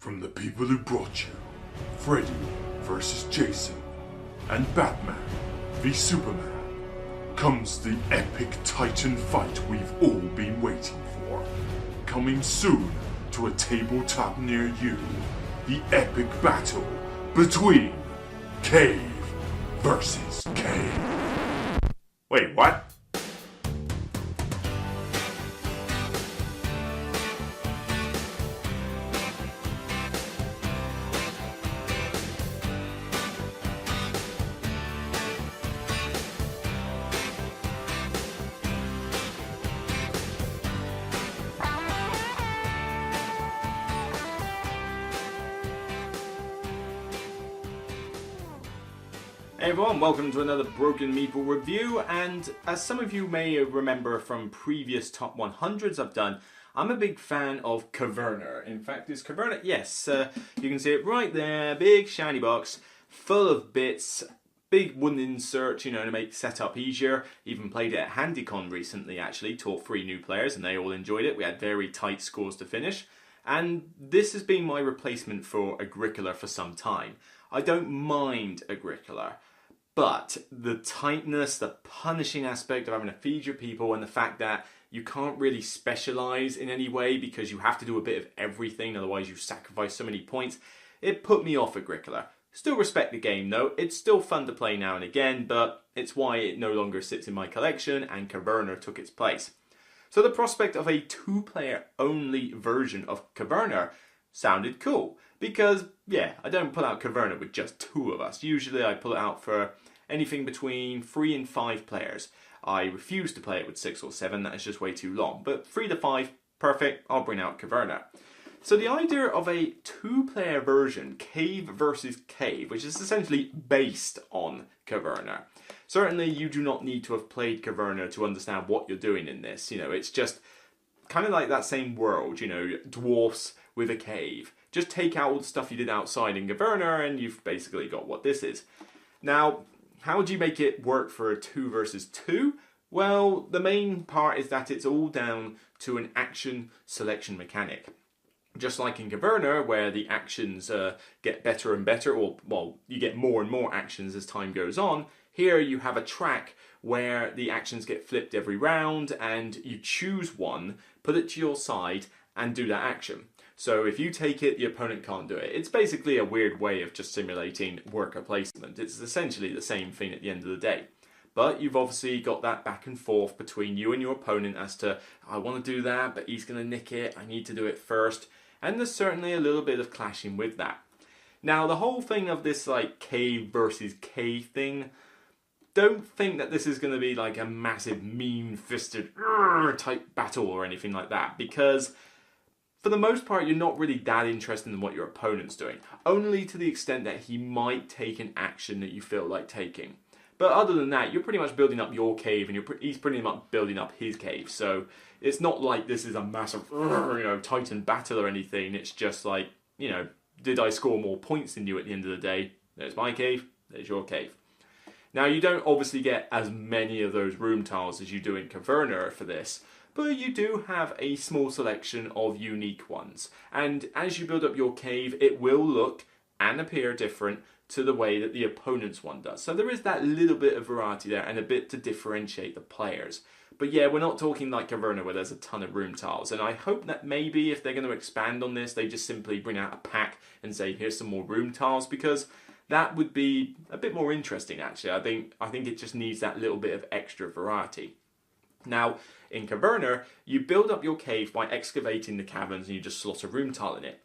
From the people who brought you Freddy vs. Jason and Batman v Superman comes the epic Titan fight we've all been waiting for. Coming soon to a tabletop near you, the epic battle between Cave versus Cave. Wait, what? Hey everyone, welcome to another Broken Meeple review, and as some of you may remember from previous top 100s I've done, I'm a big fan of Caverna. In fact, is Caverna? Yes, you can see it right there, big shiny box, full of bits, big wooden insert, to make setup easier. Even played it at HandyCon recently actually, taught 3 new players and they all enjoyed it. We had very tight scores to finish. And this has been my replacement for Agricola for some time. I don't mind Agricola, but the tightness, the punishing aspect of having to feed your people, and the fact that you can't really specialise in any way because you have to do a bit of everything, otherwise you sacrifice so many points, it put me off Agricola. Still respect the game though, it's still fun to play now and again, but it's why it no longer sits in my collection and Caverna took its place. So the prospect of a 2-player only version of Caverna sounded cool. Because, yeah, I don't pull out Caverna with just 2 of us. Usually I pull it out for anything between 3 and 5 players. I refuse to play it with 6 or 7, that is just way too long. But 3 to 5, perfect, I'll bring out Caverna. So the idea of a 2-player version, Cave versus Cave, which is essentially based on Caverna. Certainly you do not need to have played Caverna to understand what you're doing in this. It's just kind of like that same world, dwarfs with a cave. Just take out all the stuff you did outside in Caverna and you've basically got what this is. Now, how would you make it work for a 2 versus 2? Well, the main part is that it's all down to an action selection mechanic. Just like in Caverna, where the actions get better and better, or, well, you get more and more actions as time goes on, here you have a track where the actions get flipped every round and you choose one, put it to your side and do that action. So if you take it, the opponent can't do it. It's basically a weird way of just simulating worker placement. It's essentially the same thing at the end of the day. But you've obviously got that back and forth between you and your opponent as to, I want to do that, but he's going to nick it, I need to do it first. And there's certainly a little bit of clashing with that. Now the whole thing of this like cave versus cave thing, don't think that this is going to be like a massive mean-fisted type battle or anything like that, because for the most part, you're not really that interested in what your opponent's doing. Only to the extent that he might take an action that you feel like taking. But other than that, you're pretty much building up your cave and he's pretty much building up his cave. So it's not like this is a massive, Titan battle or anything. It's just like, did I score more points than you at the end of the day? There's my cave, there's your cave. Now, you don't obviously get as many of those room tiles as you do in Caverna for this, but you do have a small selection of unique ones. And as you build up your cave, it will look and appear different to the way that the opponent's one does. So there is that little bit of variety there and a bit to differentiate the players. But yeah, we're not talking like Caverna where there's a ton of room tiles. And I hope that maybe if they're going to expand on this, they just simply bring out a pack and say, here's some more room tiles, because that would be a bit more interesting actually. I think it just needs that little bit of extra variety. Now, in Caverna, you build up your cave by excavating the caverns and you just slot a room tile in it.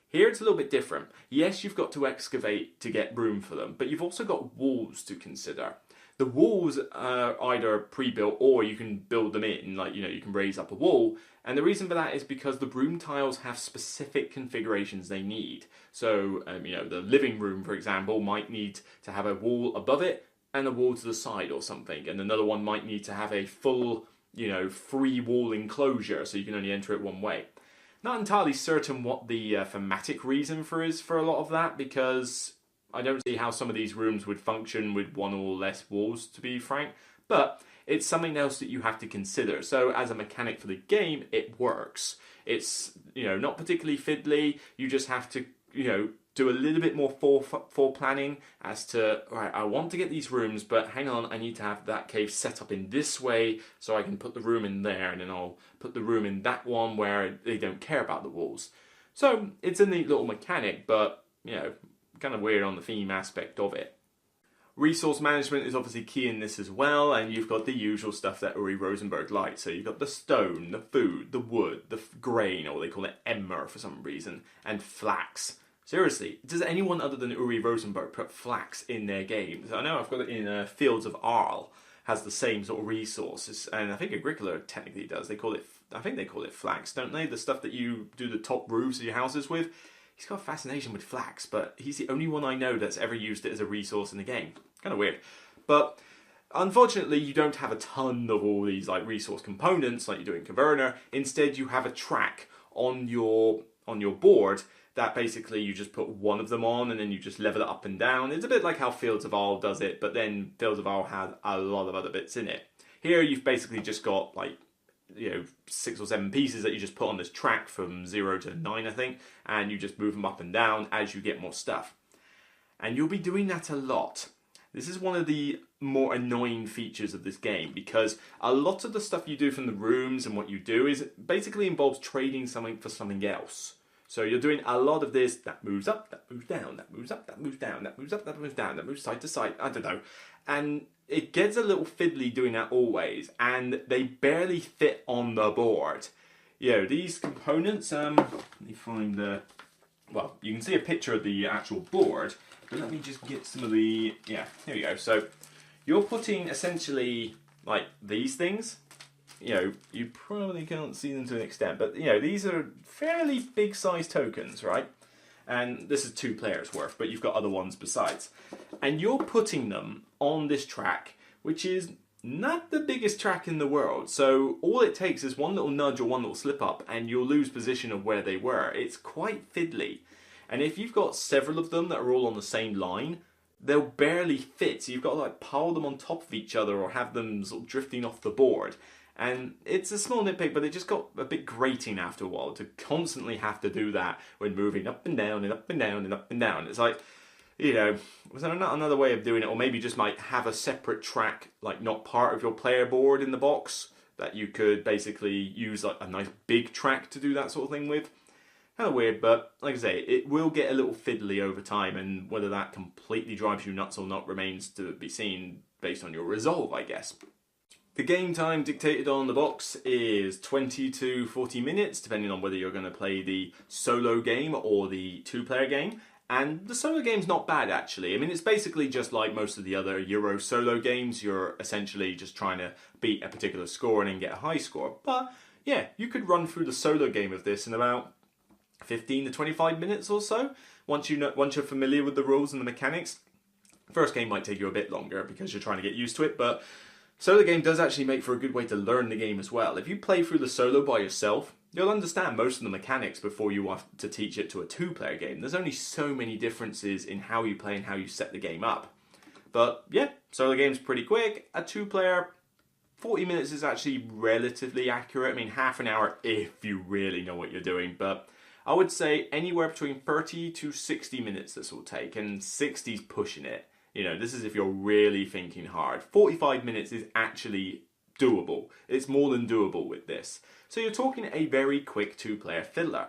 Here it's a little bit different. Yes, you've got to excavate to get room for them, but you've also got walls to consider. The walls are either pre-built or you can build them in, you can raise up a wall. And the reason for that is because the room tiles have specific configurations they need. So, the living room, for example, might need to have a wall above it and a wall to the side or something. And another one might need to have a full, free wall enclosure, so you can only enter it one way. Not entirely certain what the thematic reason is for a lot of that, because I don't see how some of these rooms would function with 1 or less walls, to be frank. But it's something else that you have to consider. So as a mechanic for the game, it works. It's, not particularly fiddly. You just have to, do a little bit more planning as to, right, I want to get these rooms, but hang on, I need to have that cave set up in this way so I can put the room in there, and then I'll put the room in that one where they don't care about the walls. So it's a neat little mechanic, but, kind of weird on the theme aspect of it. Resource management is obviously key in this as well, and you've got the usual stuff that Uwe Rosenberg likes. So you've got the stone, the food, the wood, the grain, or they call it emmer for some reason, and flax. Seriously, does anyone other than Uwe Rosenberg put flax in their games? I know I've got it in Fields of Arle, has the same sort of resources, and I think Agricola technically does. I think they call it flax, don't they? The stuff that you do the top roofs of your houses with. He's got a fascination with flax, but he's the only one I know that's ever used it as a resource in the game. Kind of weird. But unfortunately, you don't have a ton of all these resource components like you do in Caverna. Instead, you have a track on your board that basically you just put one of them on and then you just level it up and down. It's a bit like how Fields of Arle does it, but then Fields of Arle has a lot of other bits in it. Here, you've basically just got 6 or 7 pieces that you just put on this track from 0 to 9, I think, and you just move them up and down as you get more stuff. And you'll be doing that a lot. This is one of the more annoying features of this game, because a lot of the stuff you do from the rooms and what you do is basically involves trading something for something else. So you're doing a lot of this, that moves up, that moves down, that moves up, that moves down, that moves up, that moves down, that moves side to side, I don't know. And it gets a little fiddly doing that always, and they barely fit on the board. These components, let me find well, you can see a picture of the actual board, but let me just get some of the, here we go. So you're putting essentially these things. You probably can't see them to an extent, but these are fairly big size tokens, right? And this is 2 players worth, but you've got other ones besides. And you're putting them on this track, which is not the biggest track in the world. So all it takes is one little nudge or one little slip up and you'll lose position of where they were. It's quite fiddly. And if you've got several of them that are all on the same line, they'll barely fit. So you've got to pile them on top of each other or have them sort of drifting off the board. And it's a small nitpick, but it just got a bit grating after a while to constantly have to do that when moving up and down and up and down and up and down. It's was there not another way of doing it? Or maybe just have a separate track, not part of your player board in the box, that you could basically use a nice big track to do that sort of thing with. Kind of weird, but like I say, it will get a little fiddly over time, and whether that completely drives you nuts or not remains to be seen based on your resolve, I guess. The game time dictated on the box is 20 to 40 minutes, depending on whether you're going to play the solo game or the 2-player game. And the solo game's not bad, actually. I mean, it's basically just like most of the other Euro solo games. You're essentially just trying to beat a particular score and then get a high score. But yeah, you could run through the solo game of this in about 15 to 25 minutes or so, once you're familiar with the rules and the mechanics. First game might take you a bit longer because you're trying to get used to it, but solo game does actually make for a good way to learn the game as well. If you play through the solo by yourself, you'll understand most of the mechanics before you have to teach it to a 2-player game. There's only so many differences in how you play and how you set the game up. But yeah, solo game's pretty quick. A 2-player, 40 minutes is actually relatively accurate. I mean, half an hour if you really know what you're doing, but I would say anywhere between 30 to 60 minutes this will take, and 60's pushing it. This is if you're really thinking hard. 45 minutes is actually doable. It's more than doable with this. So you're talking a very quick 2-player fiddler.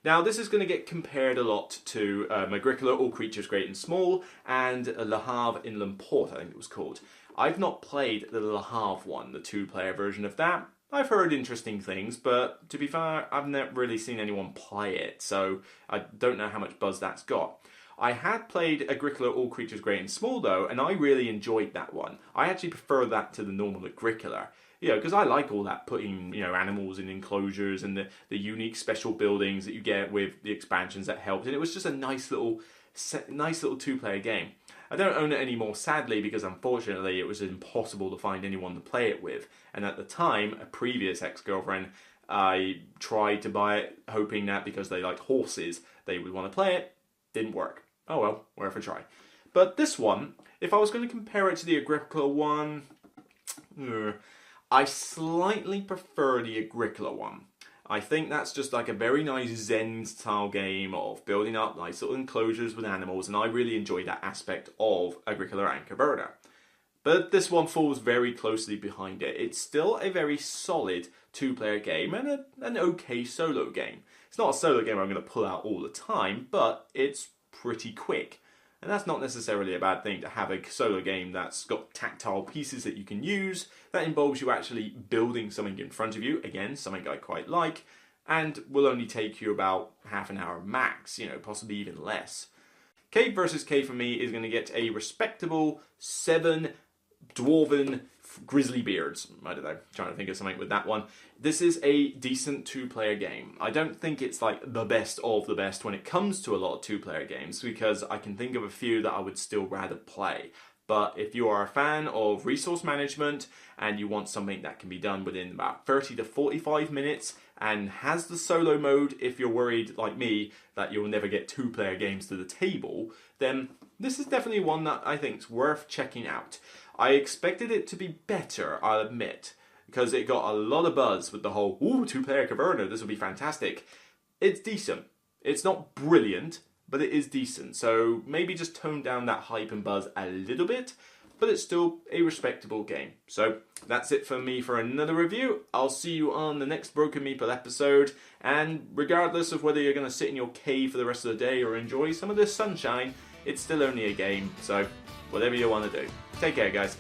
Now, this is going to get compared a lot to Agricola, All Creatures Great and Small, and Le Havre in L'Emport, I think it was called. I've not played the Le Havre one, the 2-player version of that. I've heard interesting things, but to be fair, I've never really seen anyone play it, so I don't know how much buzz that's got. I had played Agricola All Creatures Great and Small though, and I really enjoyed that one. I actually prefer that to the normal Agricola. Because I like all that putting, animals in enclosures and the unique special buildings that you get with the expansions that helped. And it was just a nice little 2-player game. I don't own it anymore, sadly, because unfortunately it was impossible to find anyone to play it with. And at the time, a previous ex-girlfriend, I tried to buy it, hoping that because they like horses, they would want to play it. Didn't work. Oh well, worth a try. But this one, if I was going to compare it to the Agricola one, I slightly prefer the Agricola one. I think that's just like a very nice Zen style game of building up nice little enclosures with animals, and I really enjoy that aspect of Agricola and Caverna. But this one falls very closely behind it. It's still a very solid two-player game and an okay solo game. It's not a solo game I'm going to pull out all the time, but it's pretty quick. And that's not necessarily a bad thing, to have a solo game that's got tactile pieces that you can use, that involves you actually building something in front of you, again, something I quite like, and will only take you about half an hour max, possibly even less. Cave vs. Cave for me is going to get a respectable 7 dwarven grizzly beards. I don't know, trying to think of something with that one. This is a decent two-player game. I don't think it's like the best of the best when it comes to a lot of two-player games, because I can think of a few that I would still rather play. But if you are a fan of resource management and you want something that can be done within about 30 to 45 minutes and has the solo mode, if you're worried like me that you'll never get two-player games to the table, then this is definitely one that I think is worth checking out. I expected it to be better, I'll admit, because it got a lot of buzz with the whole, ooh, two-player Caverna, this will be fantastic. It's decent. It's not brilliant, but it is decent. So maybe just tone down that hype and buzz a little bit, but it's still a respectable game. So that's it for me for another review. I'll see you on the next Broken Meeple episode, and regardless of whether you're going to sit in your cave for the rest of the day or enjoy some of this sunshine, it's still only a game, so whatever you want to do. Take care, guys.